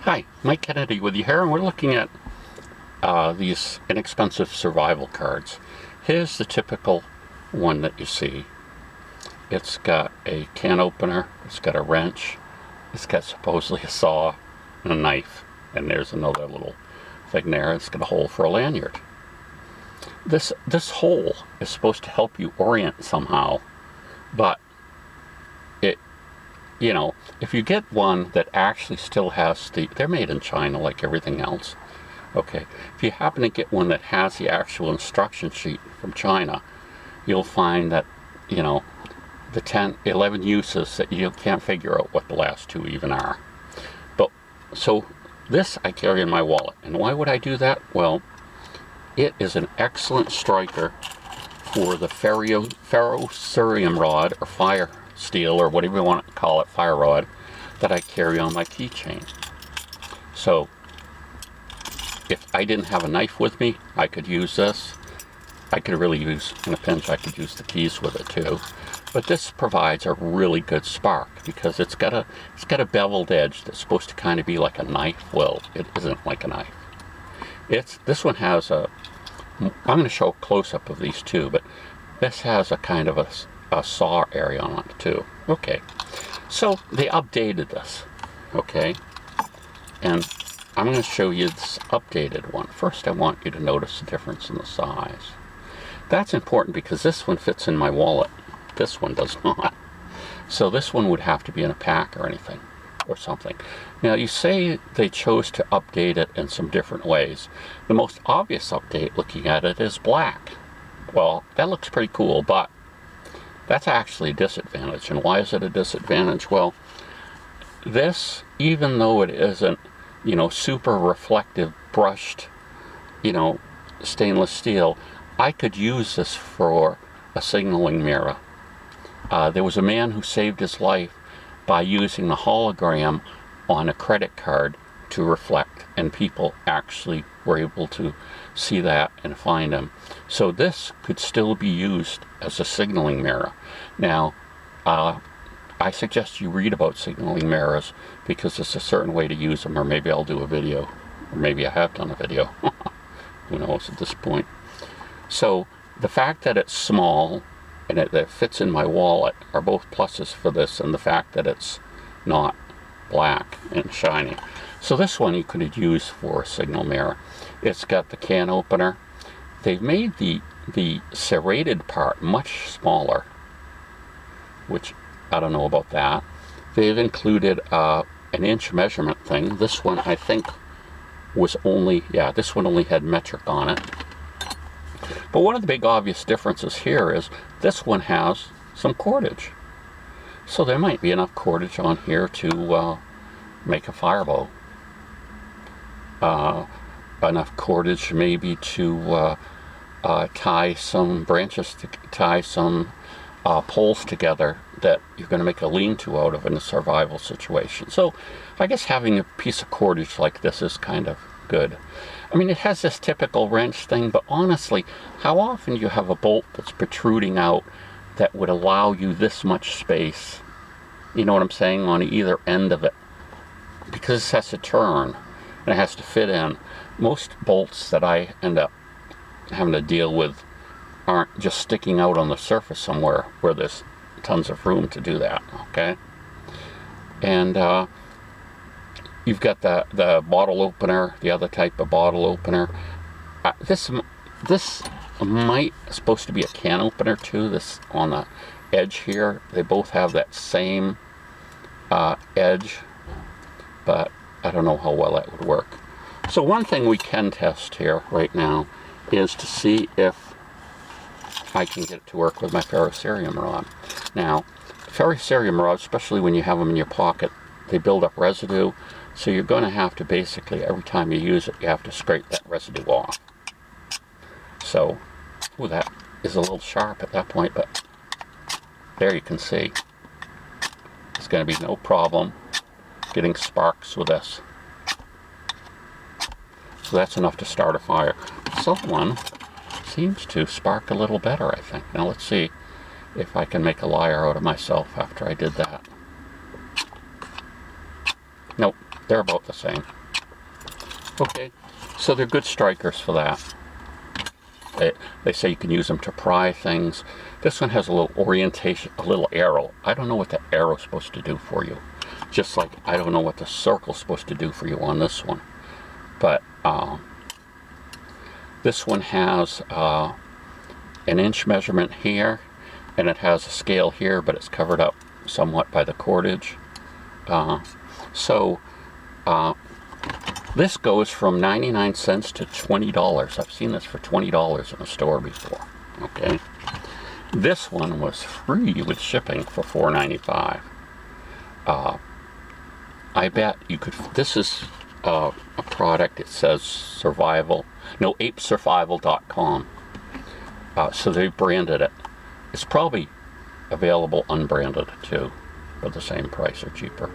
Hi, Mike Kennedy with you here, and we're looking at these inexpensive survival cards. Here's the typical one that you see. It's got a can opener, it's got a wrench, it's got supposedly a saw and a knife, and there's another little thing there. It's got a hole for a lanyard. This hole is supposed to help you orient somehow, but if you get one that actually still has they're made in China like everything else. Okay, if you happen to get one that has the actual instruction sheet from China, you'll find that, the 10, 11 uses that you can't figure out what the last two even are. So this I carry in my wallet. And why would I do that? Well, it is an excellent striker for the Ferrocerium Rod, or fire steel, or whatever you want to call it, fire rod, that I carry on my keychain. So if I didn't have a knife with me, I could use this. I could really use, in a pinch, I could use the keys with it too. But this provides a really good spark because it's got a beveled edge that's supposed to kind of be like a knife. Well, it isn't like a knife. This one has I'm going to show a close-up of these two, but this has a kind of a saw area on it too. Okay, so they updated this. Okay, and I'm going to show you this updated one. First, I want you to notice the difference in the size. That's important because this one fits in my wallet. This one does not. So this one would have to be in a pack or anything, or something. Now, you say they chose to update it in some different ways. The most obvious update, looking at it, is black. Well, that looks pretty cool, but that's actually a disadvantage. And why is it a disadvantage? Well, this, even though it isn't, super reflective, brushed, stainless steel, I could use this for a signaling mirror. There was a man who saved his life by using the hologram on a credit card to reflect, and people actually were able to see that and find him. So this could still be used as a signaling mirror. Now, I suggest you read about signaling mirrors because there's a certain way to use them, or maybe I'll do a video, or maybe I have done a video. Who knows at this point. So the fact that it's small and that it fits in my wallet are both pluses for this, and the fact that it's not black and shiny. So this one you could use for a signal mirror. It's got the can opener. They've made the serrated part much smaller, which I don't know about that. They've included an inch measurement thing. This one I think was this one only had metric on it. But one of the big obvious differences here is this one has some cordage. So there might be enough cordage on here to make a firebow. Enough cordage maybe to tie some branches, to tie some poles together that you're going to make a lean-to out of in a survival situation. So I guess having a piece of cordage like this is kind of good. I mean, it has this typical wrench thing, but honestly, how often do you have a bolt that's protruding out that would allow you this much space, you know what I'm saying, on either end of it? Because it has to turn and it has to fit in. Most bolts that I end up having to deal with aren't just sticking out on the surface somewhere where there's tons of room to do that, okay? And you've got the bottle opener, the other type of bottle opener. This might supposed to be a can opener too. This on the edge here, they both have that same edge, but I don't know how well that would work. So one thing we can test here right now is to see if I can get it to work with my ferrocerium rod. Now, ferrocerium rods, especially when you have them in your pocket, they build up residue. So you're going to have to basically, every time you use it, you have to scrape that residue off. So, that is a little sharp at that point, but there you can see. There's going to be no problem getting sparks with this. So that's enough to start a fire. Someone seems to spark a little better, I think. Now let's see if I can make a liar out of myself after I did that. Nope. They're about the same. Okay, so they're good strikers for that. They say you can use them to pry things. This one has a little orientation, a little arrow. I don't know what the arrow's supposed to do for you. Just like I don't know what the circle's supposed to do for you on this one. But this one has an inch measurement here, and it has a scale here, but it's covered up somewhat by the cordage. This goes from 99 cents to $20. I've seen this for $20 in a store before. Okay, this one was free with shipping for $4.95. I bet you could. This is a product. It says survival. No, apesurvival.com. So they branded it. It's probably available unbranded too, for the same price or cheaper.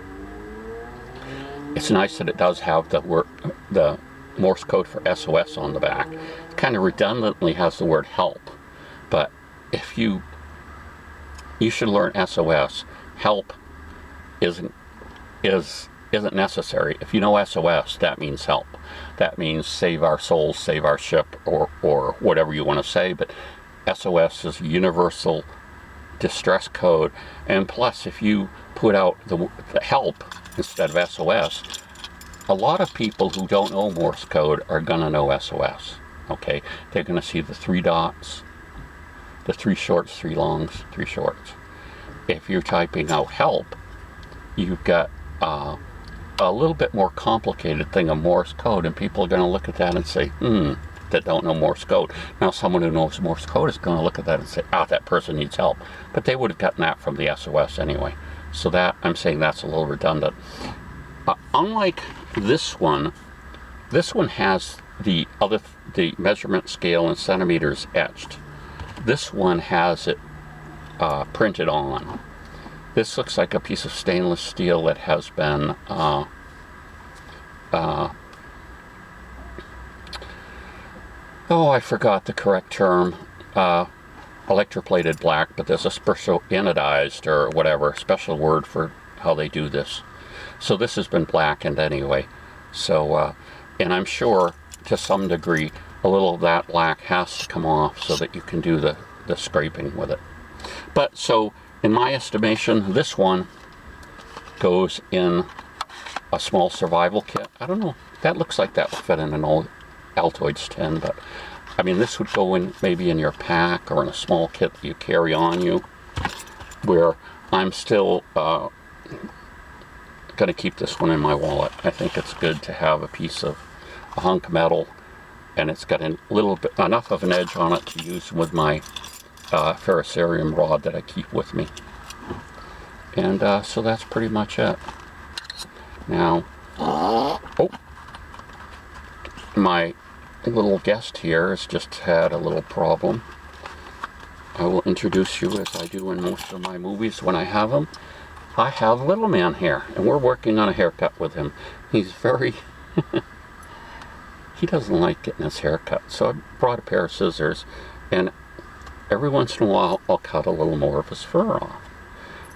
It's nice that it does have the Morse code for SOS on the back. It kind of redundantly has the word help, but if you should learn SOS. Help isn't necessary. If you know SOS, that means help. That means save our souls, save our ship, or whatever you want to say. But SOS is a universal distress code, and plus, if you put out the help instead of SOS, a lot of people who don't know Morse code are going to know SOS. Okay, they're going to see the 3 dots, the 3 shorts, 3 longs, 3 shorts. If you're typing out help, you've got a little bit more complicated thing of Morse code, and people are going to look at that and say, that don't know Morse code. Now someone who knows Morse code is going to look at that and say, that person needs help. But they would have gotten that from the SOS anyway. So that, I'm saying that's a little redundant. Unlike this one has the measurement scale in centimeters etched. This one has it printed on. This looks like a piece of stainless steel that has been I forgot the correct term. Electroplated black, but there's a special anodized or whatever, special word for how they do this. So this has been blackened anyway. So, and I'm sure to some degree a little of that black has to come off so that you can do the scraping with it. But so, in my estimation, this one goes in a small survival kit. I don't know, that looks like that would fit in an old Altoids tin, but I mean, this would go in maybe in your pack or in a small kit that you carry on you, where I'm still going to keep this one in my wallet. I think it's good to have a piece of a hunk of metal, and it's got a little bit, enough of an edge on it to use with my Ferrocerium rod that I keep with me. And so that's pretty much it. Now, my little guest here has just had a little problem. I will introduce you as I do in most of my movies when I have them. I have Little Man here, and we're working on a haircut with him. He's very... he doesn't like getting his hair cut, so I brought a pair of scissors, and every once in a while I'll cut a little more of his fur off.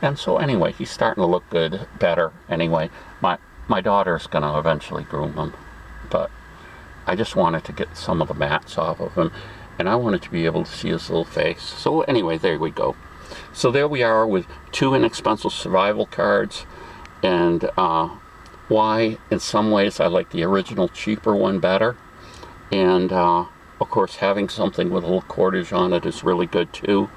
And so anyway, he's starting to look good, better. Anyway, my daughter's going to eventually groom him, but I just wanted to get some of the mats off of him, and I wanted to be able to see his little face. So anyway, there we go. So there we are with 2 inexpensive survival cards, and why in some ways I like the original cheaper one better. And of course, having something with a little cordage on it is really good too.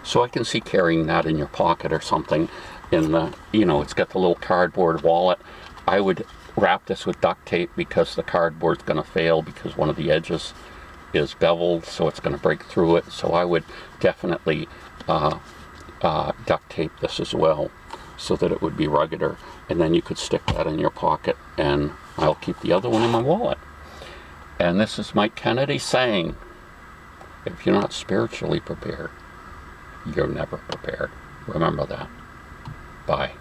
So I can see carrying that in your pocket or something. In the, it's got the little cardboard wallet. I would wrap this with duct tape because the cardboard's going to fail because one of the edges is beveled, so it's going to break through it. So I would definitely duct tape this as well so that it would be ruggeder, and then you could stick that in your pocket, and I'll keep the other one in my wallet. And this is Mike Kennedy saying, if you're not spiritually prepared, you're never prepared. Remember that. Bye.